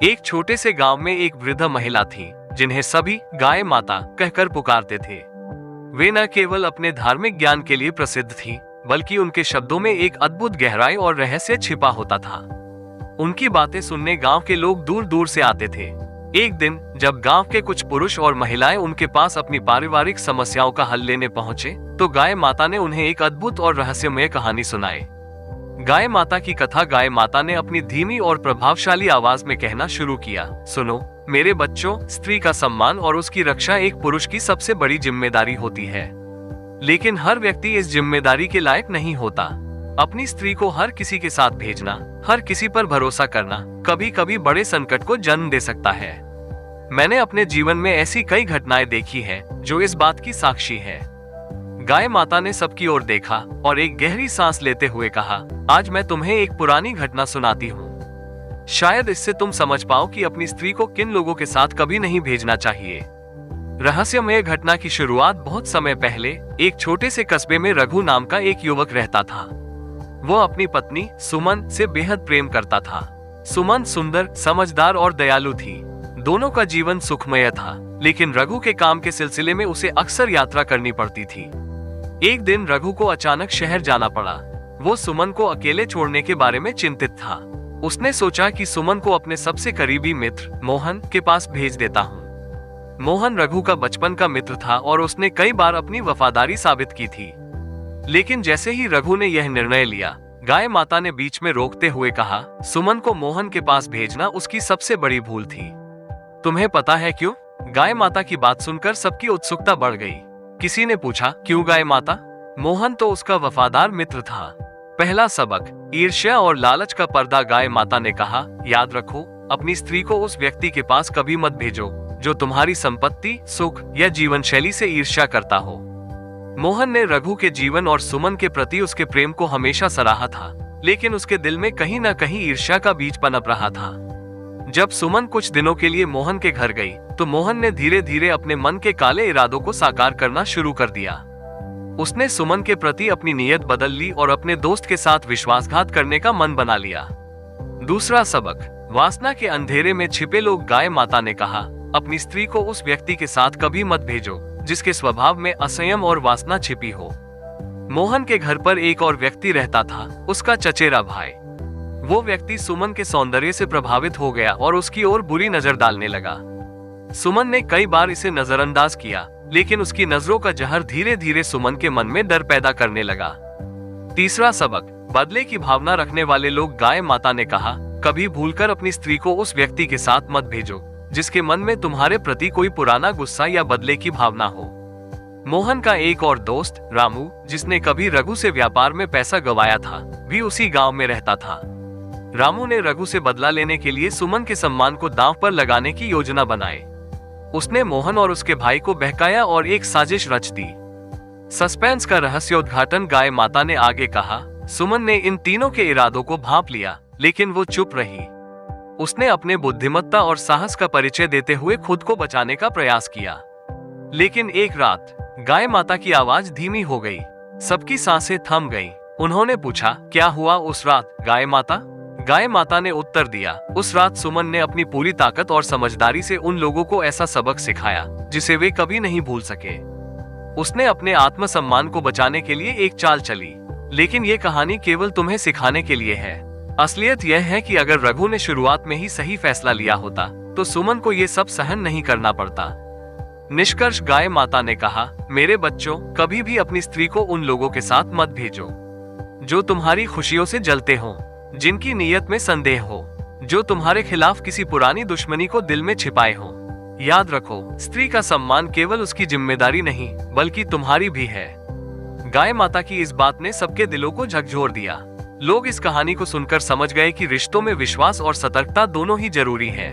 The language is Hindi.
एक छोटे से गांव में एक वृद्ध महिला थी जिन्हें सभी गाय माता कहकर पुकारते थे। वे न केवल अपने धार्मिक ज्ञान के लिए प्रसिद्ध थी, बल्कि उनके शब्दों में एक अद्भुत गहराई और रहस्य छिपा होता था। उनकी बातें सुनने गांव के लोग दूर दूर से आते थे। एक दिन जब गांव के कुछ पुरुष और महिलाएं उनके पास अपनी पारिवारिक समस्याओं का हल लेने पहुंचे, तो गाय माता ने उन्हें एक अद्भुत और रहस्यमय कहानी सुनाई। गाय माता की कथा गाय माता ने अपनी धीमी और प्रभावशाली आवाज में कहना शुरू किया, सुनो मेरे बच्चों, स्त्री का सम्मान और उसकी रक्षा एक पुरुष की सबसे बड़ी जिम्मेदारी होती है, लेकिन हर व्यक्ति इस जिम्मेदारी के लायक नहीं होता। अपनी स्त्री को हर किसी के साथ भेजना, हर किसी पर भरोसा करना कभी कभी बड़े संकट को जन्म दे सकता है। मैंने अपने जीवन में ऐसी कई घटनाएं देखी हैं जो इस बात की साक्षी है। गाय माता ने सबकी ओर देखा और एक गहरी सांस लेते हुए कहा, आज मैं तुम्हें एक पुरानी घटना सुनाती हूँ। शायद इससे तुम समझ पाओ कि अपनी स्त्री को किन लोगों के साथ कभी नहीं भेजना चाहिए। रहस्यमय घटना की शुरुआत बहुत समय पहले एक छोटे से कस्बे में रघु नाम का एक युवक रहता था। वो अपनी पत्नी सुमन से बेहद प्रेम करता था। सुमन सुंदर, समझदार और दयालु थी। दोनों का जीवन सुखमय था, लेकिन रघु के काम के सिलसिले में उसे अक्सर यात्रा करनी पड़ती थी। एक दिन रघु को अचानक शहर जाना पड़ा। वो सुमन को अकेले छोड़ने के बारे में चिंतित था। उसने सोचा कि सुमन को अपने सबसे करीबी मित्र मोहन के पास भेज देता हूँ। मोहन रघु का बचपन का मित्र था और उसने कई बार अपनी वफादारी साबित की थी। लेकिन जैसे ही रघु ने यह निर्णय लिया, गाय माता ने बीच में रोकते हुए कहा, सुमन को मोहन के पास भेजना उसकी सबसे बड़ी भूल थी। तुम्हें पता है क्यों? गाय माता की बात सुनकर सबकी उत्सुकता बढ़ गई। किसी ने पूछा, क्यों गाय माता? मोहन तो उसका वफादार मित्र था। पहला सबक, ईर्ष्या और लालच का पर्दा। गाय माता ने कहा, याद रखो, अपनी स्त्री को उस व्यक्ति के पास कभी मत भेजो जो तुम्हारी संपत्ति, सुख या जीवन शैली से ईर्ष्या करता हो। मोहन ने रघु के जीवन और सुमन के प्रति उसके प्रेम को हमेशा सराहा था, लेकिन उसके दिल में कहीं न कहीं ईर्ष्या का बीज पनप रहा था। जब सुमन कुछ दिनों के लिए मोहन के घर गई, तो मोहन ने धीरे धीरे अपने मन के काले इरादों को साकार करना शुरू कर दिया। उसने सुमन के प्रति अपनी नीयत बदल ली और अपने दोस्त के साथ विश्वासघात करने का मन बना लिया। दूसरा सबक, वासना के अंधेरे में छिपे लोग। गाय माता ने कहा, अपनी स्त्री को उस व्यक्ति के साथ कभी मत भेजो जिसके स्वभाव में असंयम और वासना छिपी हो। मोहन के घर पर एक और व्यक्ति रहता था, उसका चचेरा भाई। वो व्यक्ति सुमन के सौंदर्य से प्रभावित हो गया और उसकी ओर बुरी नजर डालने लगा। सुमन ने कई बार इसे नजरअंदाज किया, लेकिन उसकी नजरों का जहर धीरे धीरे सुमन के मन में डर पैदा करने लगा। तीसरा सबक, बदले की भावना रखने वाले लोग। गाय माता ने कहा, कभी भूलकर अपनी स्त्री को उस व्यक्ति के साथ मत भेजो जिसके मन में तुम्हारे प्रति कोई पुराना गुस्सा या बदले की भावना हो। मोहन का एक और दोस्त रामू, जिसने कभी रघु से व्यापार में पैसा गंवाया था, भी उसी गांव में रहता था। रामू ने रघु से बदला लेने के लिए सुमन के सम्मान को दांव पर लगाने की योजना बनाई। उसने मोहन और उसके भाई को बहकाया और एक साजिश रच दी। सस्पेंस का रहस्योद्घाटन। गाय माता ने आगे कहा, सुमन ने इन तीनों के इरादों को भांप लिया, लेकिन वो चुप रही। उसने अपने बुद्धिमत्ता और साहस का परिचय देते हुए खुद को बचाने का प्रयास किया। लेकिन एक रात गाय माता की आवाज धीमी हो गई। सबकी सांसें थम गईं। उन्होंने पूछा, क्या हुआ उस रात गाय माता? गाय माता ने उत्तर दिया, उस रात सुमन ने अपनी पूरी ताकत और समझदारी से उन लोगों को ऐसा सबक सिखाया जिसे वे कभी नहीं भूल सके। उसने अपने आत्मसम्मान को बचाने के लिए एक चाल चली। लेकिन ये कहानी केवल तुम्हें सिखाने के लिए है। असलियत यह है कि अगर रघु ने शुरुआत में ही सही फैसला लिया होता, तो सुमन को ये सब सहन नहीं करना पड़ता। निष्कर्ष, गाय माता ने कहा, मेरे बच्चों, कभी भी अपनी स्त्री को उन लोगों के साथ मत भेजो जो तुम्हारी खुशियों से जलते हो, जिनकी नीयत में संदेह हो, जो तुम्हारे खिलाफ किसी पुरानी दुश्मनी को दिल में छिपाए हो। याद रखो, स्त्री का सम्मान केवल उसकी जिम्मेदारी नहीं, बल्कि तुम्हारी भी है। गाय माता की इस बात ने सबके दिलों को झकझोर दिया। लोग इस कहानी को सुनकर समझ गए कि रिश्तों में विश्वास और सतर्कता दोनों ही जरूरी है।